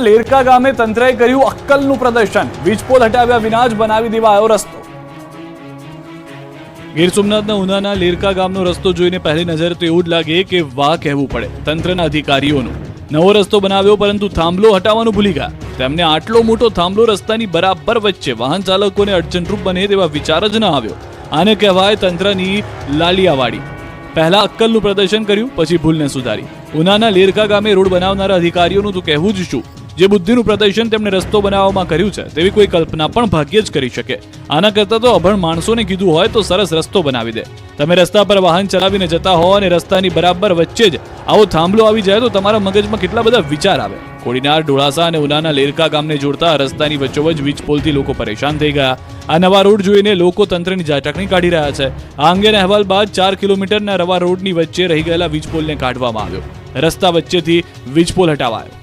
લેરકા ગામે તંત્રએ કર્યું અક્કલનું પ્રદર્શન. વીજપોલ હટાવ્યા વિના જ બનાવી દેવાયો રસ્તો. ગીર સોમનાથના ઉનાના લેરકા ગામનો રસ્તો જોઈને પહેલી નજર તો એવું જ લાગે કે વાહ કહેવું પડે તંત્રના અધિકારીઓનું. નવો રસ્તો બનાવ્યો પરંતુ થાંભલો હટાવવાનું ભૂલી ગયા. તેમને આટલો મોટો થાંભલો રસ્તાની બરાબર વચ્ચે વાહન ચાલકોને અડચણરૂપ બને તેવા વિચાર જ ન આવ્યો. આને કહેવાય તંત્રની લાલિયાવાડી. પહેલા અક્કલનું પ્રદર્શન કર્યું, પછી ભૂલને સુધારી. ઉનાના લેરકા ગામે રોડ બનાવનારા અધિકારીઓનું તો કહેવું જ શું. જે બુદ્ધિનું પ્રદર્શન તેમણે રસ્તો બનાવવામાં કર્યું છે તેવી કોઈ કલ્પના પણ ભાગ્યે જ કરી શકે. આના કરતાં તો અભણ માણસોને કીધું હોય તો સરસ રસ્તો બનાવી દે. તમે રસ્તા પર વાહન ચલાવીને જતા હો અને રસ્તાની બરાબર વચ્ચે જ આવો થાંભલો આવી જાય તો તમારા મગજમાં કેટલા બધા વિચાર આવે. કોડીનાર, ડોળાસા અને ઉનાના લેરકા ગામને જોડતા રસ્તાની વચ્ચોવચ વીજ પોલથી લોકો પરેશાન થઈ ગયા. આ નવા રોડ જોઈને લોકો તંત્રની ઝાટકણી કાઢી રહ્યા છે. આ અંગેના અહેવાલ બાદ 4 કિલોમીટરના રવા રોડની વચ્ચે રહી ગયેલા વીજ પોલને કાઢવામાં આવ્યો. રસ્તા વચ્ચેથી વીજ પોલ હટાવાયો.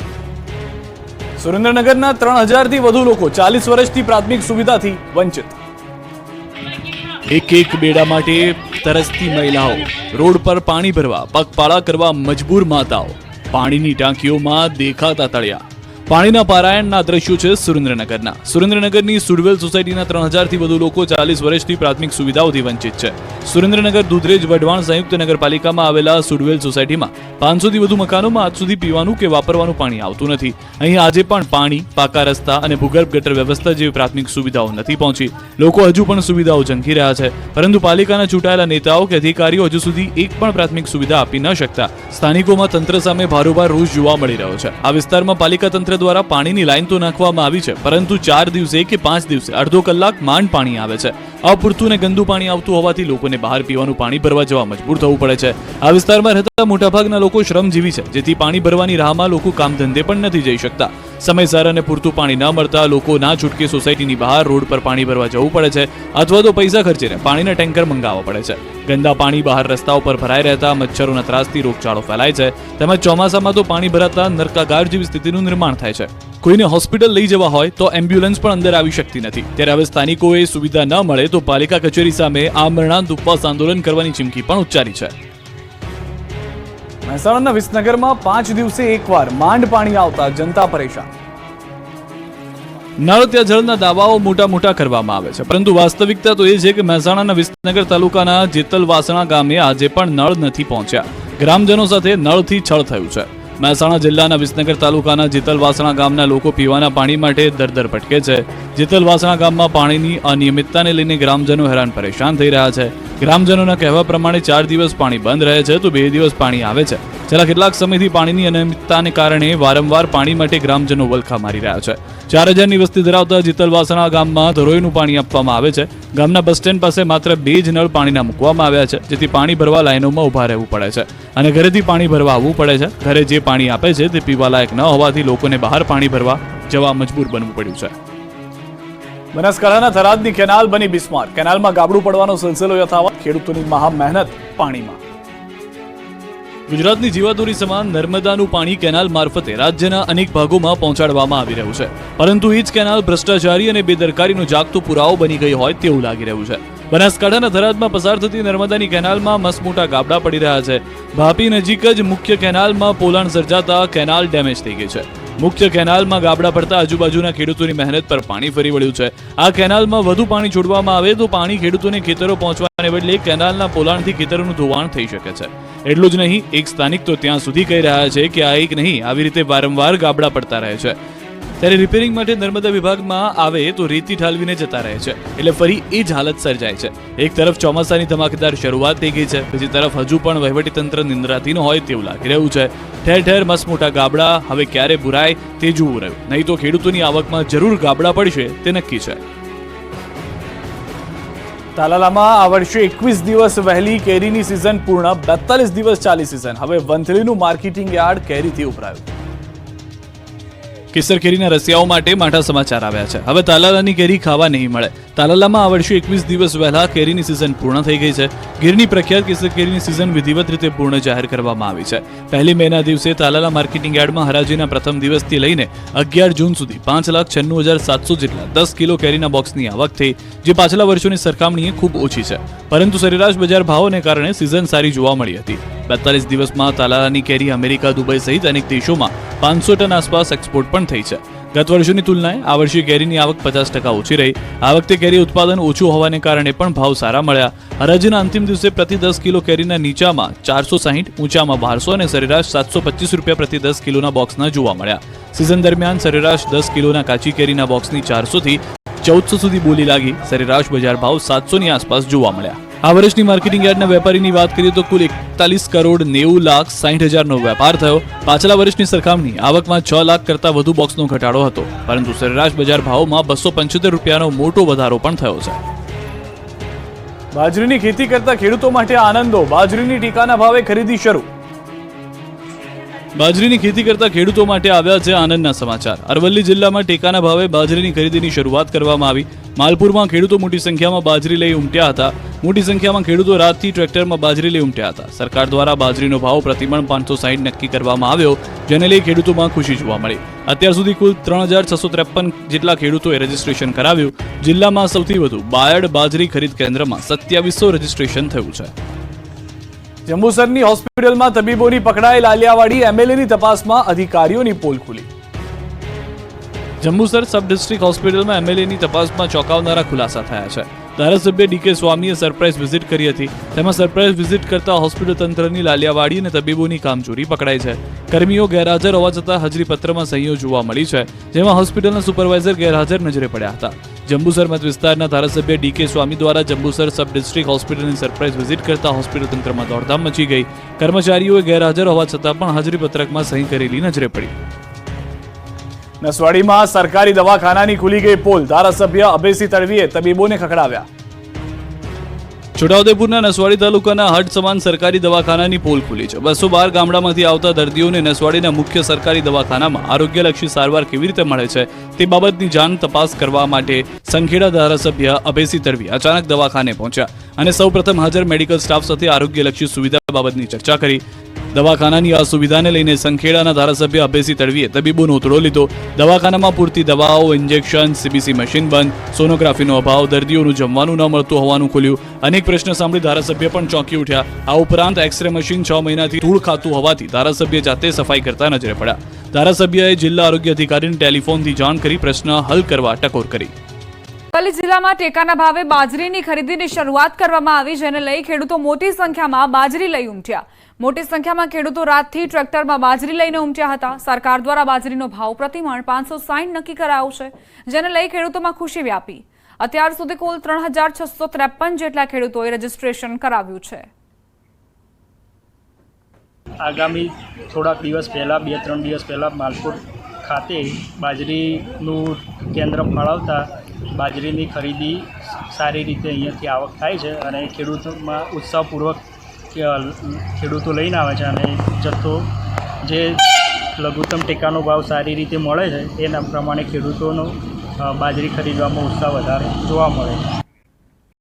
સુરેન્દ્રનગરના 3000થી વધુ લોકો 40 વર્ષથી પ્રાથમિક સુવિધાથી વંચિત. એક બેડા માટે તરસતી મહિલાઓ, રોડ પર પાણી ભરવા પગપાળા કરવા મજબૂર માતાઓ, પાણીની ટાંકીઓમાં દેખાતા તળિયા. પાણીના પારાયણના દ્રશ્યો છે સુરેન્દ્રનગરના. સુરેન્દ્રનગરની સુડવેલ સોસાયટીના 3000થી વધુ લોકો 40 વર્ષથી પ્રાથમિક સુવિધાઓથી વંચિત છે. સુરેન્દ્રનગર દુધરેજ વઢવાણ સંયુક્ત નગરપાલિકામાં આવેલા સુડવેલ સોસાયટીમાં 500થી વધુ મકાનોમાં આજ સુધી પીવાનું કે વાપરવાનું પાણી આવતું નથી. અહીં આજે પણ પાણી, પાકા રસ્તા અને ભૂગર્ભ ગટર વ્યવસ્થા જેવી પ્રાથમિક સુવિધાઓ નથી પહોંચી. લોકો હજુ પણ સુવિધાઓ ઝંખી રહ્યા છે, પરંતુ પાલિકાના ચૂંટાયેલા નેતાઓ કે અધિકારીઓ હજુ સુધી એક પણ પ્રાથમિક સુવિધા આપી ન શકતા સ્થાનિકોમાં તંત્ર સામે ભારોભાર રોષ જોવા મળી રહ્યો છે. આ વિસ્તારમાં પાલિકા તંત્ર દ્વારા પાણીની લાઈન તો નાખવામાં આવી છે, પરંતુ 4 દિવસે કે 5 દિવસે અડધો કલાક માંડ પાણી આવે છે. અપૂરતું ને ગંદુ પાણી આવતું હોવાથી લોકોને બહાર પીવાનું પાણી ભરવા જવા મજબૂર થવું પડે છે. આ વિસ્તારમાં રહેતા મોટાભાગના લોકો શ્રમજીવી છે, જેથી પાણી ભરવાની રાહમાં લોકો કામ ધંધે પણ નથી જઈ શકતા. સમયસર અને પૂરતું પાણી ન મળતા લોકો ના છૂટકે સોસાયટીની બહાર રોડ પર પાણી ભરવા જવું પડે છે, અથવા તો પૈસા ખર્ચીને પાણીના ટેન્કર મંગાવવા પડે છે. ગંદા પાણી બહાર રસ્તાઓ પર ભરાઈ રહેતા મચ્છરોના ત્રાસથી રોગચાળો ફેલાય છે. તેમજ ચોમાસામાં તો પાણી ભરાતા નરકાગાર જેવી સ્થિતિનું નિર્માણ થાય છે. કોઈને હોસ્પિટલ લઈ જવા હોય તો એમ્બ્યુલન્સ પણ અંદર આવી શકતી નથી. ત્યારે હવે સ્થાનિકોએ સુવિધા ન મળે તો પાલિકા કચેરી સામે આમરણાંત ઉપવાસ આંદોલન કરવાની ચીમકી પણ ઉચ્ચારી છે. મહેસાણાના વિસનગરમાં 5 દિવસે એકવાર માંડ પાણી આવતા જનતા પરેશાન. નળ ત્યાં જળના દાવાઓ મોટા કરવામાં આવે છે, પરંતુ વાસ્તવિકતા તો એ છે કે મહેસાણાના વિસનગર તાલુકાના જેતલવાસણા ગામે આજે પણ નળ નથી પહોંચ્યા. ગ્રામજનો સાથે નળથી છળ થયું છે. મહેસાણા જિલ્લાના વિસનગર તાલુકાના જેતલવાસણા ગામના લોકો પીવાના પાણી માટે દર ભટકે છે. જેતલવાસણા ગામમાં પાણીની અનિયમિતતાને લઈને ગ્રામજનો હેરાન પરેશાન થઈ રહ્યા છે. ગ્રામજનોના કહેવા પ્રમાણે 4 દિવસ પાણી બંધ રહે છે તો 2 દિવસ પાણી આવે છે. છેલ્લા કેટલાક સમયથી પાણીની અનિયમિતતાને કારણે વારંવાર પાણી માટે ગ્રામજનો વલખા મારી રહ્યા છે. 4000ની વસ્તી ધરાવતા જેતલવાસણા ગામમાં ધરોઈનું પાણી આપવામાં આવે છે. ગામના બસ સ્ટેન્ડ પાસે માત્ર 2 જ નળ પાણીના મૂકવામાં આવ્યા છે, જેથી પાણી ભરવા લાઈનોમાં ઉભા રહેવું પડે છે અને ઘરેથી પાણી ભરવા આવવું પડે છે. ઘરે જે પાણી આપે છે તે પીવા લાયક ન હોવાથી લોકોને બહાર પાણી ભરવા જવા મજબૂર બનવું પડ્યું છે. બનાસકાંઠાના થરાદની કેનાલ બની બિસ્માર. કેનાલમાં ગાબડું પડવાનો સિલસિલો યથાવત. ખેડૂતોની મહા મહેનત પાણીમાં. ગુજરાતની જીવાદોરી સમાન નર્મદાનું પાણી કેનાલ મારફતે રાજ્યના અનેક ભાગોમાં પહોંચાડવામાં આવી રહ્યું છે, પરંતુ એ જ કેનાલ ભ્રષ્ટાચારી અને બેદરકારીનો જાગતો પુરાવો બની ગઈ હોય તેવું લાગી રહ્યું છે. બનાસકાંઠાના થરાદમાં પસાર થતી નર્મદાની કેનાલમાં મસમોટા ગાબડા પડી રહ્યા છે. ભાપી નજીક જ મુખ્ય કેનાલમાં પોલાણ સર્જાતા કેનાલ ડેમેજ થઈ ગઈ છે. મુખ્ય કેનાલમાં ગાબડા પડતા આજુબાજુના ખેડૂતોની મહેનત પર પાણી ફરી વળ્યું છે. આ કેનાલમાં વધુ પાણી છોડવામાં આવે તો પાણી ખેડૂતોને ખેતરો પહોંચવાને બદલે કેનાલના પોલાણથી ખેતરોનું ધોવાણ થઈ શકે છે. એટલું જ નહીં, એક સ્થાનિક તો ત્યાં સુધી કહી રહ્યા છે કે આ એક નહીં, આવી રીતે વારંવાર ગાબડા પડતા રહે છે. ત્યારે રિપેરિંગ માટે નર્મદા વિભાગમાં આવે તો રેતી ઠાલવીને જતા રહે છે, એટલે ફરી એ જ હાલત સર્જાય છે. એક તરફ ચોમાસાની ધમાકેદાર શરૂઆત થઈ ગઈ છે, બીજી તરફ હજુ પણ વહીવટીતંત્ર નિંદ્રાધીન હોય તેવું લાગી રહ્યું છે. ઠેર ઠેર મસમોટા ગાબડા હવે ક્યારે ભરાય તે જોવું રહ્યું. નહીં તો ખેડૂતોની આવકમાં જરૂર ગાબડા પડશે તે નક્કી છે. તાલાલામાં આ વર્ષે 21 દિવસ વહેલી કેરીની સિઝન પૂર્ણ. 42 દિવસ ચાલી સિઝન. હવે વંથલીનું માર્કેટિંગ યાર્ડ કેરીથી ઉભરાયું. કેસર કેરીના રસિયાઓ માટે માઠા સમાચાર આવ્યા છે. હવે તાલાલાની કેરી ખાવા નહીં મળે. તાલાલામાં આ વર્ષે 21 દિવસ વહેલા કેરીની સિઝન પૂર્ણ થઈ ગઈ છે. ગીરની પ્રખ્યાત કેસર કેરીની સિઝન વિધિવત રીતે પૂર્ણ જાહેર કરવામાં આવી છે. 1 મેના દિવસે તાલાલા માર્કેટિંગ યાર્ડમાં હરાજીના પ્રથમ દિવસથી લઈને 11 જૂન સુધી 5,96,700 જેટલા 10 કિલો કેરીના બોક્સની આવક થઈ, જે પાછલા વર્ષોની સરખામણીએ ખૂબ ઓછી છે. પરંતુ સરેરાશ બજાર ભાવોને કારણે સિઝન સારી જોવા મળી હતી. 42 દિવસમાં તાલાલાની કેરી અમેરિકા, દુબઈ સહિત અનેક દેશોમાં 500 ટન આસપાસ એક્સપોર્ટ પણ થઈ છે. ગત વર્ષોની તુલનાએ આ વર્ષે કેરીની આવક 50% ઓછી રહી. આ વખતે કેરી ઉત્પાદન ઓછું હોવાને કારણે પણ ભાવ સારા મળ્યા. હરાજીના અંતિમ દિવસે પ્રતિ 10 કિલો કેરીના નીચામાં 460, ઊંચામાં 1200 અને સરેરાશ 725 રૂપિયા પ્રતિ 10 કિલોના બોક્સના જોવા મળ્યા. સિઝન દરમિયાન સરેરાશ 10 કિલોના કાચી કેરીના બોક્સની 400 થી 1400 સુધી બોલી લાગી. સરેરાશ બજાર ભાવ 700 ની આસપાસ જોવા મળ્યા. આ વર્ષની માર્કેટિંગ યાર્ડના વેપારીની વાત કરીએ તો કુલ 41,90,60,000નો વેપાર થયો. પાછલા વર્ષની સરખામણી આવકમાં 6 લાખ કરતાં વધુ બોક્સનો ઘટાડો હતો, પરંતુ સરેરાશ બજાર ભાવમાં 275 રૂપિયાનો મોટો વધારો પણ થયો છે. બાજરીની ખેતી કરતા ખેડૂતો માટે આનંદો. બાજરીની ટેકાના ભાવે ખરીદી શરૂ. બાજરીની ખેતી કરતા ખેડૂતો માટે આવ્યા છે આનંદના સમાચાર. અરવલ્લી જિલ્લામાં ટેકાના ભાવે બાજરીની ખરીદીની શરૂઆત કરવામાં આવી. માલપુરમાં ખેડૂતો મોટી સંખ્યામાં બાજરી લઈ ઉમટ્યા હતા. મોટી સંખ્યામાં ખેડૂતો રાતથી ટ્રેક્ટરમાં બાજરી લઈ ઉમટ્યા હતા. સરકાર દ્વારા બાજરીનો ભાવ પ્રતિમણ 560 નક્કી કરવામાં આવ્યો, જેને લઈ ખેડૂતોમાં ખુશી જોવા મળી. અત્યાર સુધી કુલ 3,653 જેટલા ખેડૂતોએ રજીસ્ટ્રેશન કરાવ્યું. જિલ્લામાં સૌથી વધુ બાયડ બાજરી ખરીદ કેન્દ્રમાં 2700 રજીસ્ટ્રેશન થયું છે. જંબુસરની હોસ્પિટલમાં તબીબોની પકડાયેલ આલિયાવાડી. એમએલએની તપાસમાં અધિકારીઓની પોલ ખુલી. જંબુસર સબ ડિસ્ટ્રિક્ટ હોસ્પિટલમાં એમએલએની તપાસમાં ચોંકાવનારા ખુલાસા થયા છે. ધારાસભ્ય ડીકે સ્વામીએ સરપ્રાઇઝ વિઝિટ કરી હતી. તેમાં સરપ્રાઇઝ વિઝિટ કરતા હોસ્પિટલ તંત્રની લાલિયાવાડી અને તબીબોની કામચોરી પકડાઈ છે. કર્મીઓ ગેરહાજર હોવા છતાં હાજરીપત્રમાં સહીઓ જોવા મળી છે, જેમાં હોસ્પિટલના સુપરવાઇઝર ગેરહાજર નજરે પડ્યા હતા. જંબુસર મત વિસ્તારના ધારાસભ્ય ડીકે સ્વામી દ્વારા જંબુસર સબ ડિસ્ટ્રિક્ટ હોસ્પિટલની સરપ્રાઇઝ વિઝિટ કરતા હોસ્પિટલ તંત્રમાં દોડધામ મચી ગઈ. કર્મચારીઓએ ગેરહાજર હોવા છતાં પણ હાજરીપત્રકમાં સહી કરેલી નજરે પડી. નસવાડીમાં સરકારી દવાખાનાની ખુલી ગઈ પોલ. ધારાસભ્ય અભયસિંહ તડવીએ તબીબોને ખખડાવ્યા. છોટાઉદેપુરના નસવાડી તાલુકાના હડ સમાન સરકારી દવાખાનાની પોલ ખુલી છે. 212 ગામડામાંથી આવતા દર્દીઓને નસવાડીના મુખ્ય સરકારી દવાખાનામાં આરોગ્યલક્ષી સારવાર કેવી રીતે મળે છે તે બાબતની જાણ તપાસ કરવા માટે સંખેડા ધારાસભ્ય અભયસિંહ તડવી અચાનક દવાખાને પહોંચ્યા અને સૌપ્રથમ હાજર મેડિકલ સ્ટાફ સાથે આરોગ્યલક્ષી સુવિધા બાબતની ચર્ચા કરી. દવાખાનાની આ સુવિધાને લઈને સંખેડાના ધારાસભ્ય અભયસિંહ તડવીએ તબીબોનો ઉતરો લીધો. દવાખાનામાં પૂરતી દવાઓ, ઇન્જેક્શન, સીબીસી મશીન બંધ, સોનોગ્રાફીનો અભાવ, દર્દીઓનું જમવાનું ન મળતું હોવાનું ખુલ્યું. અનેક પ્રશ્ન સાંભળી ધારાસભ્ય પણ ચોંકી ઉઠ્યા. આ ઉપરાંત એક્સરે મશીન 6 મહિનાથી ધૂળ ખાતું હોવાથી ધારાસભ્ય જાતે સફાઈ કરતા નજરે પડ્યા. ધારાસભ્યએ જિલ્લા આરોગ્ય અધિકારીને ટેલિફોનથી જાણ કરી પ્રશ્ન હલ કરવા ટકોર કરી. અરવલ્લી જિલ્લામાં ટેકાના ભાવે બાજરીની ખરીદીની શરૂઆત કરવામાં આવી, જેને લઈ ખેડૂતો મોટી સંખ્યામાં બાજરી લઈ ઉમટ્યા. મોટી સંખ્યામાં ખેડૂતો રાતથી ટ્રેક્ટરમાં બાજરી લઈને ઉમટ્યા હતા. સરકાર દ્વારા બાજરીનો ભાવ પ્રતિમણ 560 નક્કી કરાયો છે, જેને લઈ ખેડૂતોમાં ખુશી વ્યાપી. અત્યાર સુધી કુલ 3,653 જેટલા ખેડૂતોએ રજીસ્ટ્રેશન કરાવ્યું છે. આગામી થોડાક દિવસ પહેલાં 2-3 દિવસ પહેલાં માલપુર ખાતે બાજરીનું કેન્દ્ર ફાળવતા બાજરીની ખરીદી સારી રીતે અહીંયાથી આવક થાય છે અને ખેડૂતોમાં ઉત્સાહપૂર્વક ખેડૂતો લઈને આવે છે અને જથ્થો જે લઘુત્તમ ટેકાનો ભાવ સારી રીતે મળે છે એના પ્રમાણે ખેડૂતોનો બાજરી ખરીદવામાં ઉત્સાહ વધારે જોવા મળે છે.